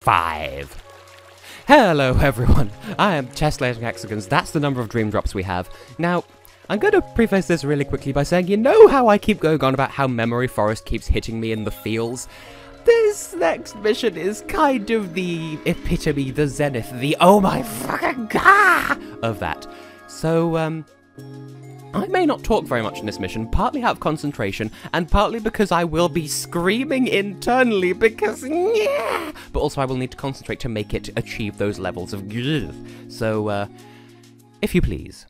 5. Hello everyone, I am Tessellating Hexagons. That's the number of dream drops we have. Now, I'm going to preface this really quickly by saying, you know how I keep going on about how Memory Forest keeps hitting me in the feels? This next mission is kind of the epitome, the zenith, the oh my fucking god of that. So, I may not talk very much in this mission, partly out of concentration, and partly because I will be screaming internally because yeah, but also I will need to concentrate to make it achieve those levels of grrr. So, if you please.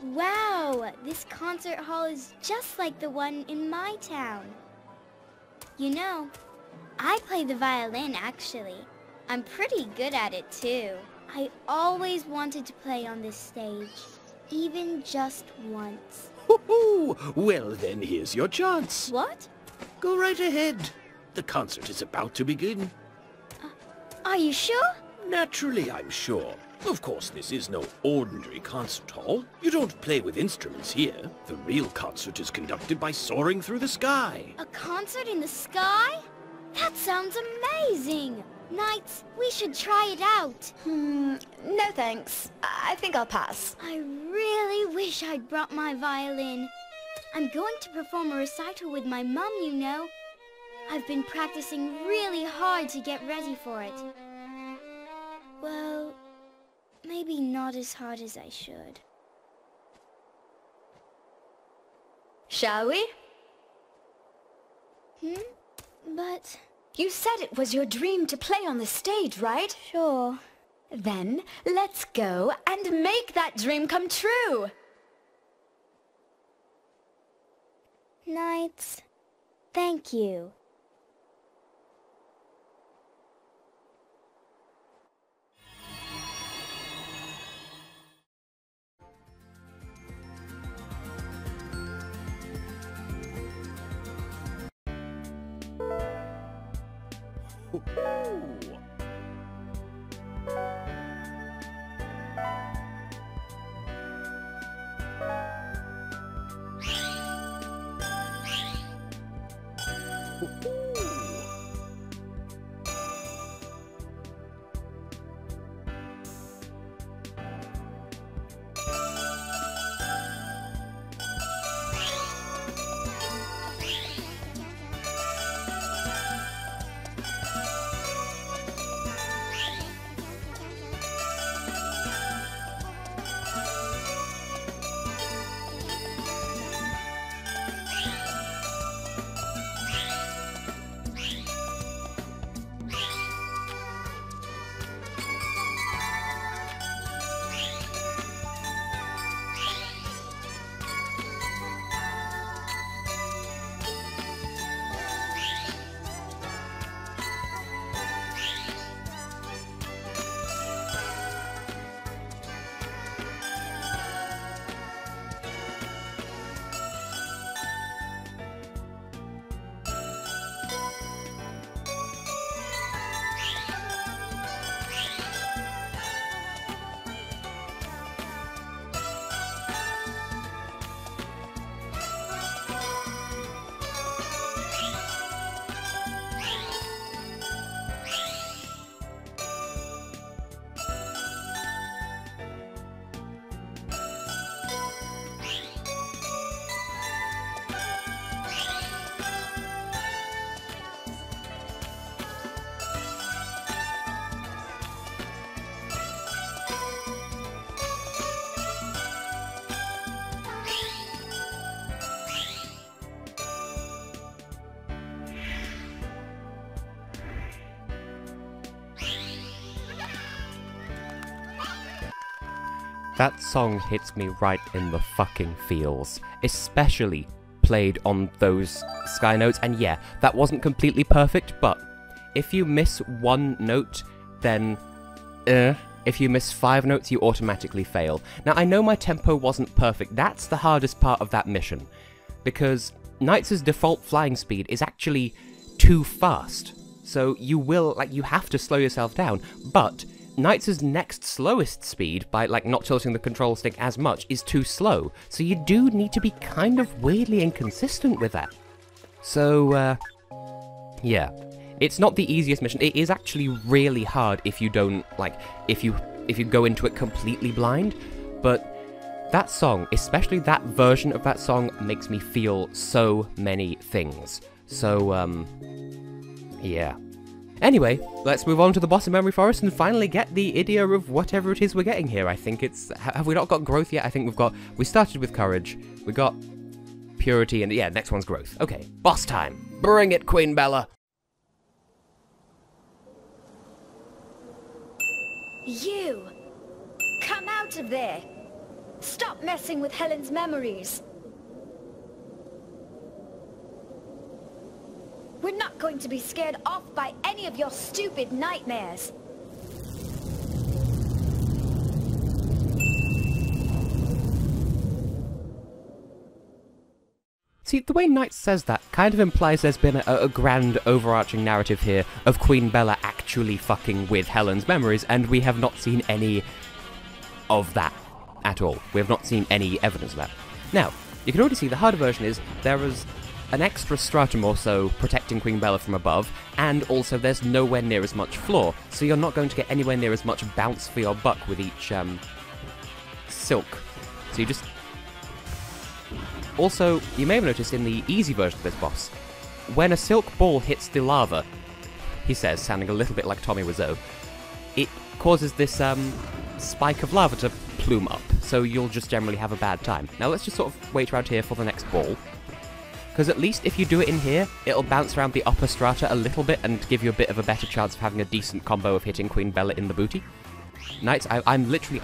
Wow, this concert hall is just like the one in my town. You know, I play the violin actually. I'm pretty good at it too. I always wanted to play on this stage, even just once. Woohoo! Well then, here's your chance. What? Go right ahead. The concert is about to begin. Are you sure? Naturally, I'm sure. Of course, this is no ordinary concert hall. You don't play with instruments here. The real concert is conducted by soaring through the sky. A concert in the sky? That sounds amazing! Knights, we should try it out. No thanks. I think I'll pass. I really wish I'd brought my violin. I'm going to perform a recital with my mum, you know. I've been practicing really hard to get ready for it. Well, maybe not as hard as I should. Shall we? But... You said it was your dream to play on the stage, right? Sure. Then, let's go and make that dream come true! Knights, thank you. That song hits me right in the fucking feels, especially played on those sky notes, and yeah, that wasn't completely perfect, but if you miss one note, then if you miss 5 notes, you automatically fail. Now, I know my tempo wasn't perfect, that's the hardest part of that mission, because Knights' default flying speed is actually too fast, so you have to slow yourself down, but Knights' next slowest speed, by not tilting the control stick as much, is too slow, so you do need to be kind of weirdly inconsistent with that. So, yeah. It's not the easiest mission. It is actually really hard if you don't, like, if you go into it completely blind, but that song, especially that version of that song, makes me feel so many things. So, yeah. Anyway, let's move on to the boss in Memory Forest and finally get the idea of whatever it is we're getting here. I think it's... Have we not got growth yet? I think we started with courage, we got purity, and yeah, next one's growth. Okay, boss time. Bring it, Queen Bella. You! Come out of there! Stop messing with Helen's memories! We're not going to be scared off by any of your stupid nightmares! See, the way Knight says that kind of implies there's been a grand overarching narrative here of Queen Bella actually fucking with Helen's memories, and we have not seen any of that at all. We have not seen any evidence of that. Now, you can already see the harder version is there is an extra stratum or so protecting Queen Bella from above, and also there's nowhere near as much floor, so you're not going to get anywhere near as much bounce for your buck with each silk. So you just... Also, you may have noticed in the easy version of this boss, when a silk ball hits the lava, he says, sounding a little bit like Tommy Wiseau, it causes this spike of lava to plume up, so you'll just generally have a bad time. Now let's just sort of wait around here for the next ball, because at least if you do it in here, it'll bounce around the upper strata a little bit and give you a bit of a better chance of having a decent combo of hitting Queen Bella in the booty. Knights, I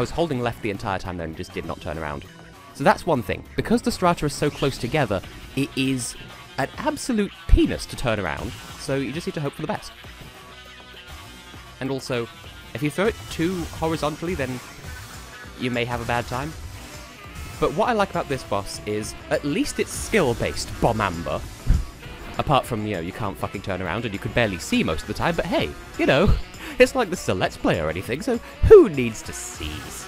was holding left the entire time then and just did not turn around. So that's one thing. Because the strata are so close together, it is an absolute penis to turn around, so you just need to hope for the best. And also, if you throw it too horizontally, then you may have a bad time. But what I like about this boss is, at least it's skill-based Bomamba. Apart from, you know, you can't fucking turn around and you could barely see most of the time, but hey, you know, it's like this is a Let's Play or anything, so who needs to seize?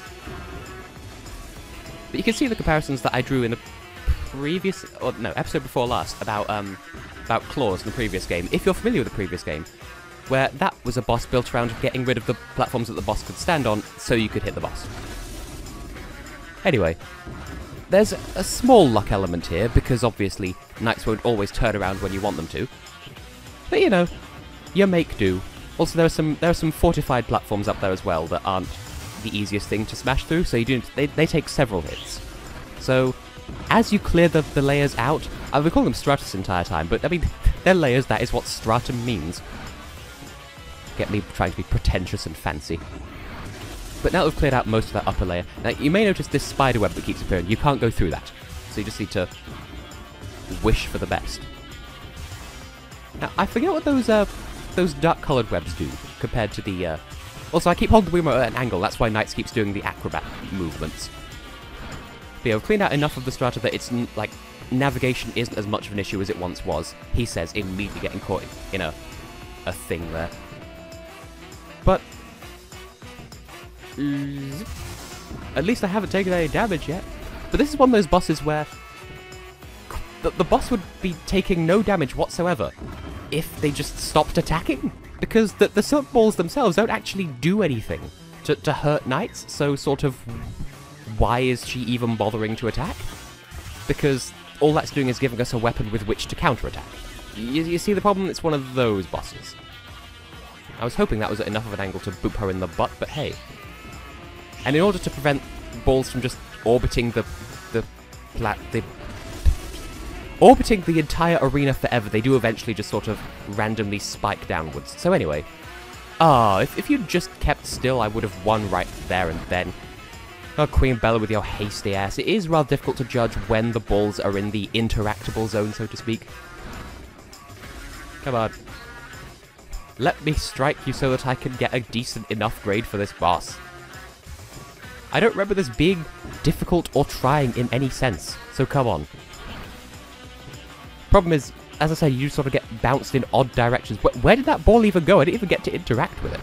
But you can see the comparisons that I drew in the previous, or no, episode before last, about claws in the previous game, if you're familiar with the previous game, where that was a boss built around getting rid of the platforms that the boss could stand on, so you could hit the boss. Anyway, there's a small luck element here, because obviously knights won't always turn around when you want them to. But you know, you make do. Also, there are some fortified platforms up there as well that aren't the easiest thing to smash through, so they take several hits. So, as you clear the layers out, I've been calling them stratus this entire time, but I mean, they're layers, that is what stratum means. Get me trying to be pretentious and fancy. But now we've cleared out most of that upper layer. Now, you may notice this spider web that keeps appearing. You can't go through that. So you just need to wish for the best. Now, I forget what those dark-coloured webs do compared to the... Also, I keep holding the Wiimote at an angle. That's why Knights keeps doing the acrobat movements. But yeah, we've cleaned out enough of the strata that it's, like, navigation isn't as much of an issue as it once was. He says, immediately getting caught in a thing there. But... at least I haven't taken any damage yet. But this is one of those bosses where the boss would be taking no damage whatsoever if they just stopped attacking. Because the silk balls themselves don't actually do anything to hurt knights, so sort of why is she even bothering to attack? Because all that's doing is giving us a weapon with which to counterattack. You see the problem? It's one of those bosses. I was hoping that was at enough of an angle to boop her in the butt, but hey. And in order to prevent balls from just orbiting orbiting the entire arena forever, they do eventually just sort of randomly spike downwards. So anyway, if you'd just kept still, I would have won right there and then. Oh, Queen Bella with your hasty ass. It is rather difficult to judge when the balls are in the interactable zone, so to speak. Come on. Let me strike you so that I can get a decent enough grade for this boss. I don't remember this being difficult or trying in any sense, so come on. Problem is, as I say, you sort of get bounced in odd directions. Where did that ball even go? I didn't even get to interact with it.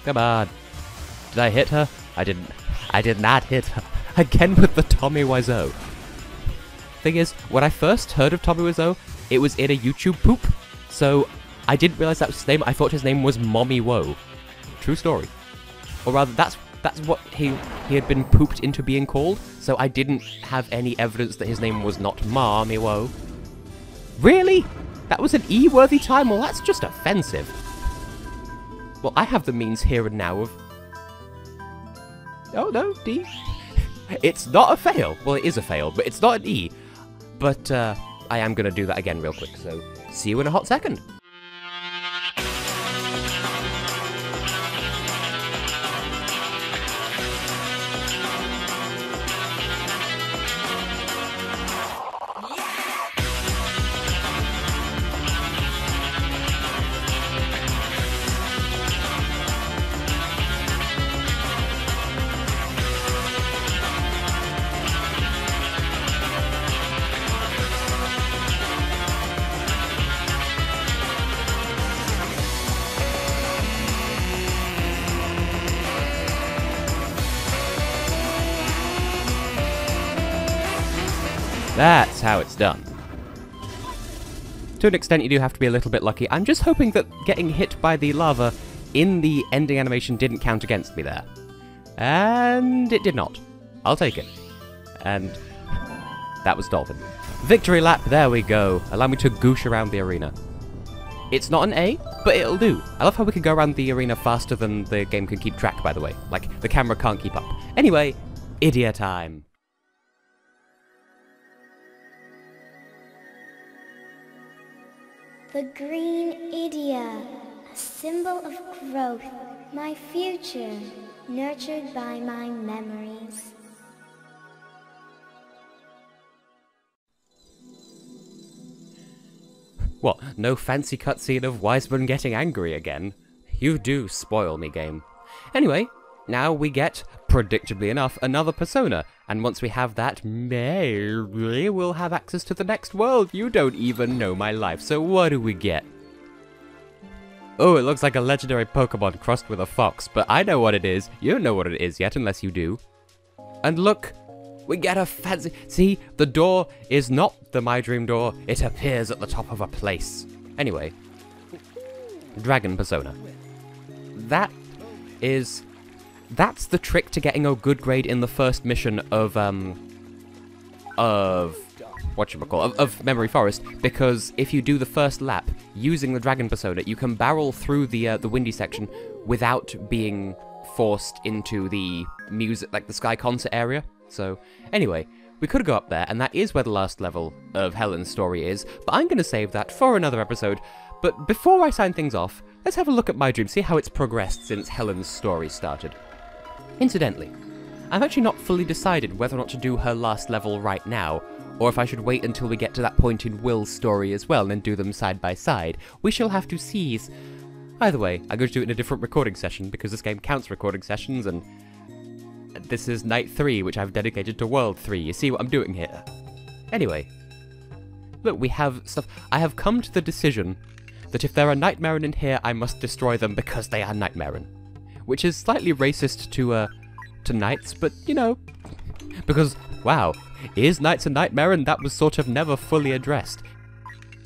Come on. Did I hit her? I didn't. I did not hit her. Again with the Tommy Wiseau. Thing is, when I first heard of Tommy Wiseau, it was in a YouTube poop, so I didn't realise that was his name. I thought his name was Mommy Woe. True story. Or rather, that's what he had been pooped into being called, so I didn't have any evidence that his name was not Mommy Woe. Really? That was an E-worthy time? Well, that's just offensive. Well, I have the means here and now of... Oh, no, D. It's not a fail. Well, it is a fail, but it's not an E. But, I am going to do that again real quick, so see you in a hot second. That's how it's done. To an extent, you do have to be a little bit lucky. I'm just hoping that getting hit by the lava in the ending animation didn't count against me there. And it did not. I'll take it. And that was Dolphin. Victory lap, there we go. Allow me to goosh around the arena. It's not an A, but it'll do. I love how we can go around the arena faster than the game can keep track, by the way. Like, the camera can't keep up. Anyway, idiot time. The green idia, a symbol of growth, my future, nurtured by my memories. What, no fancy cutscene of Wiseman getting angry again? You do spoil me, game. Anyway, now we get, predictably enough, another persona, and once we have that, maybe we'll have access to the next world. You don't even know my life, so what do we get? Oh, it looks like a legendary Pokemon crossed with a fox, but I know what it is. You don't know what it is yet, unless you do. And look, we get a fancy... See, the door is not the My Dream door, it appears at the top of a place. Anyway, Dragon Persona. That's the trick to getting a good grade in the first mission of Memory Forest, because if you do the first lap using the Dragon Persona, you can barrel through the windy section without being forced into the music, like the Sky Concert area. So, anyway, we could go up there, and that is where the last level of Helen's story is, but I'm going to save that for another episode. But before I sign things off, let's have a look at My Dream, see how it's progressed since Helen's story started. Incidentally, I've actually not fully decided whether or not to do her last level right now, or if I should wait until we get to that point in Will's story as well and do them side by side. We shall have to seize. Either way, I'm going to do it in a different recording session, because this game counts recording sessions, and this is Night 3, which I've dedicated to World 3. You see what I'm doing here? Anyway, look, we have stuff. I have come to the decision that if there are Nightmaren in here, I must destroy them because they are Nightmaren. Which is slightly racist to Knights, but, you know, because, wow, is Knights a Nightmaren? That was sort of never fully addressed.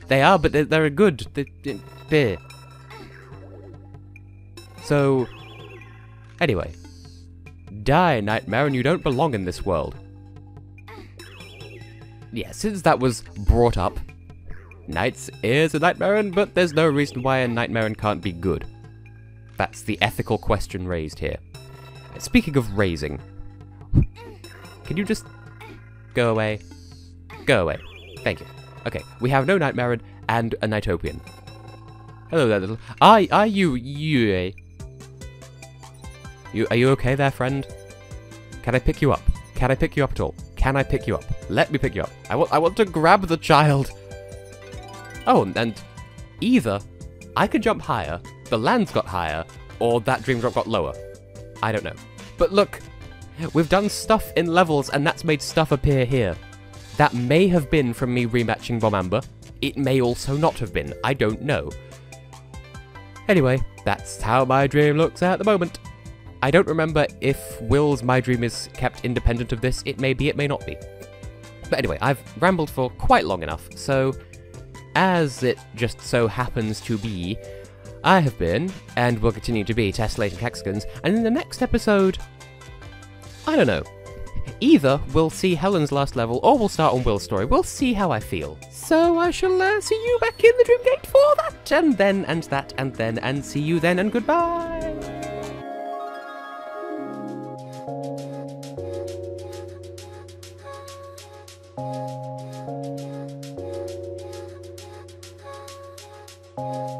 They are, but they're a good. They're. So, anyway. Die, Nightmaren, you don't belong in this world. Yeah, since that was brought up, Knights is a Nightmaren, but there's no reason why a Nightmaren can't be good. That's the ethical question raised here. Speaking of raising, can you just go away? Go away. Thank you. Okay, we have no Nightmaren and a Nightopian. Hello there, little... Are you okay there, friend? Can I pick you up? Can I pick you up at all? Can I pick you up? Let me pick you up. I want to grab the child. Oh, and either I could jump higher, the lands got higher, or that dream drop got lower. I don't know. But look, we've done stuff in levels, and that's made stuff appear here. That may have been from me rematching Bomamba. It may also not have been. I don't know. Anyway, that's how My Dream looks at the moment. I don't remember if Will's My Dream is kept independent of this. It may be, it may not be. But anyway, I've rambled for quite long enough, so as it just so happens to be, I have been, and will continue to be, Tessellating Hexagons, and in the next episode, I don't know. Either we'll see Helen's last level, or we'll start on Will's story. We'll see how I feel. So I shall see you back in the Dream Gate for that, and then, and that, and then, and see you then, and goodbye! Bye.